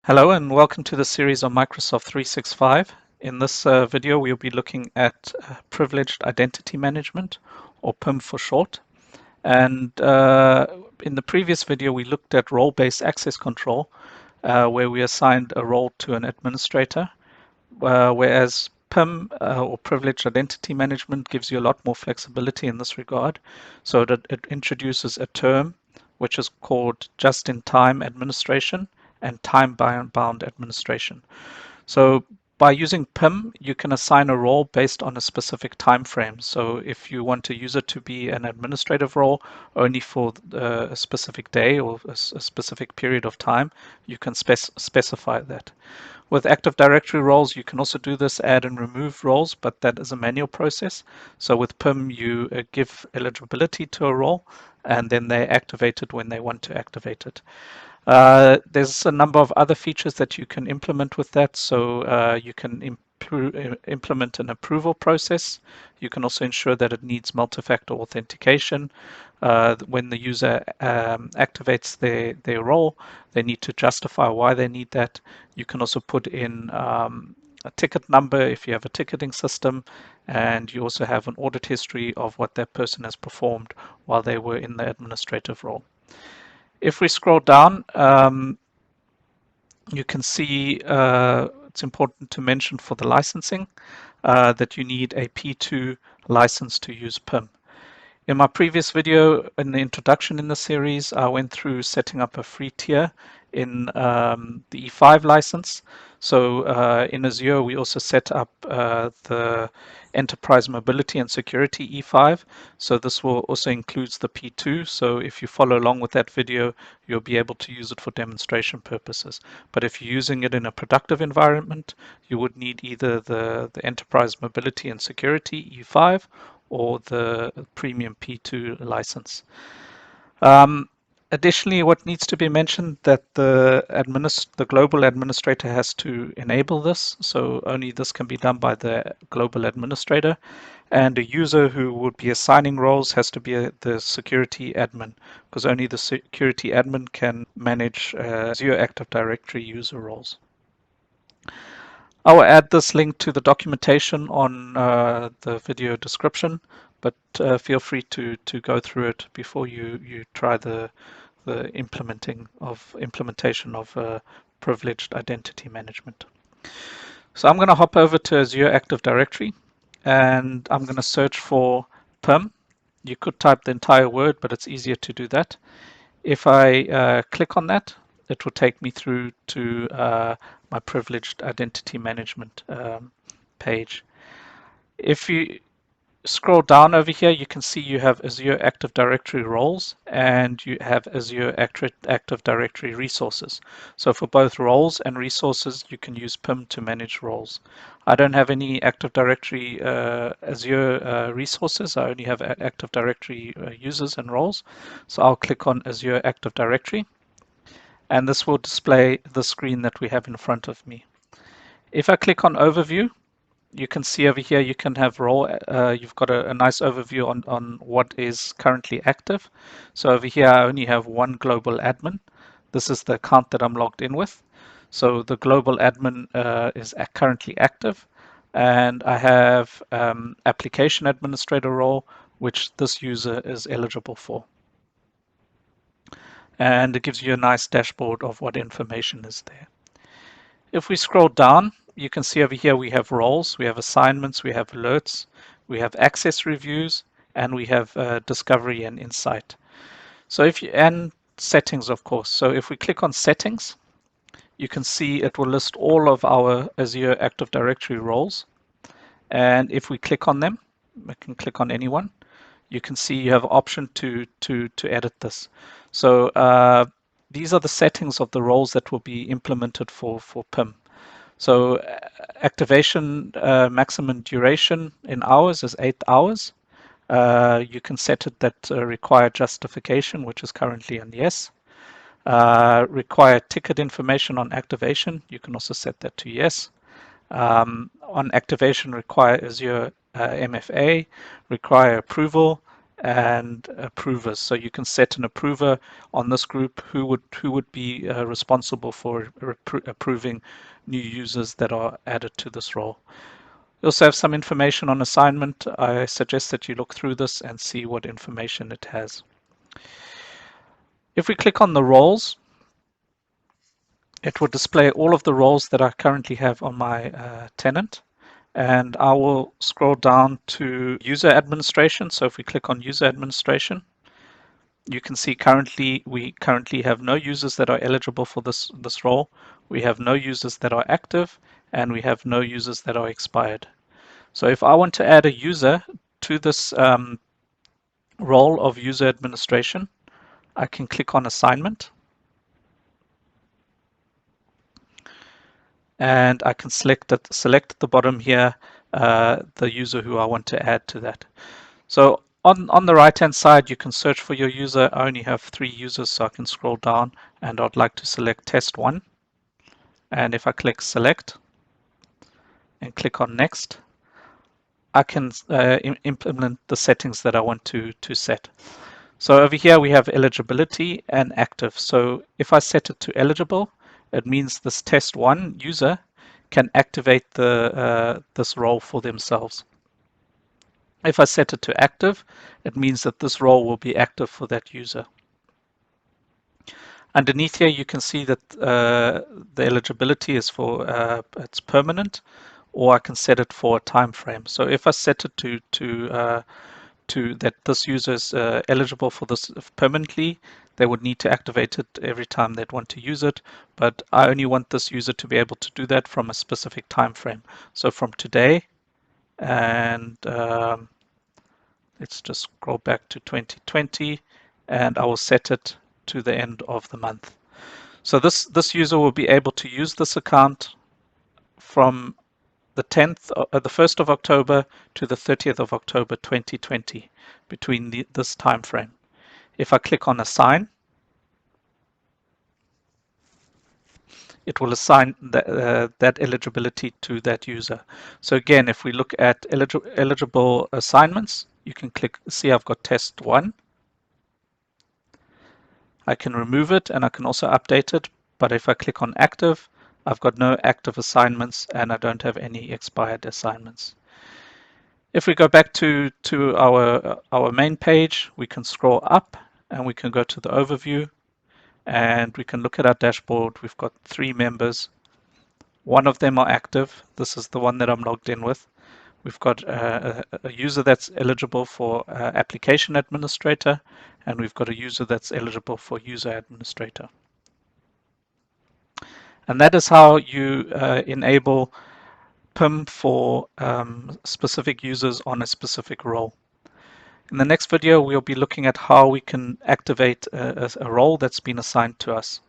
Hello and welcome to the series on Microsoft 365. In this video, we'll be looking at Privileged Identity Management, or PIM for short. And in the previous video, we looked at role-based access control, where we assigned a role to an administrator, whereas PIM, or Privileged Identity Management, gives you a lot more flexibility in this regard. So that it introduces a term which is called just-in-time administration and time-bound administration. So by using PIM, you can assign a role based on a specific time frame. So if you want to use it to be an administrative role only for a specific day or a specific period of time, you can specify that. With Active Directory roles, you can also do this, add and remove roles, but that is a manual process. So with PIM, you give eligibility to a role, and then they activate it when they want to activate it. There's a number of other features that you can implement with that. So you can implement an approval process. You can also ensure that it needs multi-factor authentication. When the user activates their role, they need to justify why they need that. You can also put in a ticket number if you have a ticketing system, and you also have an audit history of what that person has performed while they were in the administrative role. If we scroll down, you can see it's important to mention for the licensing that you need a P2 license to use PIM. In my previous video, in the introduction in the series, I went through setting up a free tier in the E5 license. So in Azure, we also set up the Enterprise Mobility and Security E5. So this will also includes the P2. So if you follow along with that video, you'll be able to use it for demonstration purposes. But if you're using it in a productive environment, you would need either the Enterprise Mobility and Security E5 or the premium P2 license. Additionally, what needs to be mentioned that the global administrator has to enable this, so only this can be done by the global administrator, and a user who would be assigning roles has to be the security admin, because only the security admin can manage Azure Active Directory user roles. I will add this link to the documentation on the video description, but feel free to go through it before you try the implementation of privileged identity management. So I'm going to hop over to Azure Active Directory, and I'm going to search for PIM. You could type the entire word, but it's easier to do that. If I click on that, it will take me through to my privileged identity management page. If you scroll down over here, you can see you have Azure Active Directory roles and you have Azure Active Directory resources. So for both roles and resources, you can use PIM to manage roles. I don't have any Active Directory Azure resources. I only have Active Directory users and roles. So I'll click on Azure Active Directory, and this will display the screen that we have in front of me. If I click on Overview, you can see over here you can have role. You've got a nice overview on what is currently active. So over here I only have one global admin. This is the account that I'm logged in with. So the global admin is currently active, and I have application administrator role, which this user is eligible for. And it gives you a nice dashboard of what information is there. If we scroll down, you can see over here we have roles, we have assignments, we have alerts, we have access reviews, and we have discovery and insight. So and settings, of course. So if we click on settings, you can see it will list all of our Azure Active Directory roles. And if we click on them, we can click on anyone, you can see you have an option to edit this. So these are the settings of the roles that will be implemented for PIM. So activation maximum duration in hours is 8 hours. You can set it that require justification, which is currently on yes. Require ticket information on activation, you can also set that to yes. On activation, require Azure MFA, require approval, and approvers. So you can set an approver on this group who would be responsible for approving new users that are added to this role. You also have some information on assignment. I suggest that you look through this and see what information it has. If we click on the roles, it will display all of the roles that I currently have on my tenant. And I will scroll down to user administration. So if we click on user administration, you can see we currently have no users that are eligible for this role. We have no users that are active, and we have no users that are expired. So if I want to add a user to this role of user administration, I can click on assignment, and I can select at the bottom here the user who I want to add to that. So on the right hand side, you can search for your user. I only have 3 users, so I can scroll down, and I'd like to select test 1. And if I click select and click on next, I can implement the settings that I want to set. So over here we have eligibility and active. So if I set it to eligible, it means this test 1 user can activate this role for themselves. If I set it to active, it means that this role will be active for that user. Underneath here, you can see that the eligibility is for it's permanent, or I can set it for a time frame. So if I set it to that this user is eligible for this permanently, they would need to activate it every time they'd want to use it. But I only want this user to be able to do that from a specific time frame. So from today, and let's just scroll back to 2020, and I will set it to the end of the month. So this user will be able to use this account from the 1st of October to the 30th of October 2020, between this time frame. If I click on assign, it will assign that eligibility to that user. So again, if we look at eligible assignments, you can see I've got test 1. I can remove it, and I can also update it. But if I click on active, I've got no active assignments, and I don't have any expired assignments. If we go back to our main page, we can scroll up and we can go to the overview, and we can look at our dashboard. We've got 3 members. 1 of them are active. This is the one that I'm logged in with. We've got a user that's eligible for application administrator, and we've got a user that's eligible for user administrator. And that is how you enable PIM for specific users on a specific role. In the next video, we'll be looking at how we can activate a role that's been assigned to us.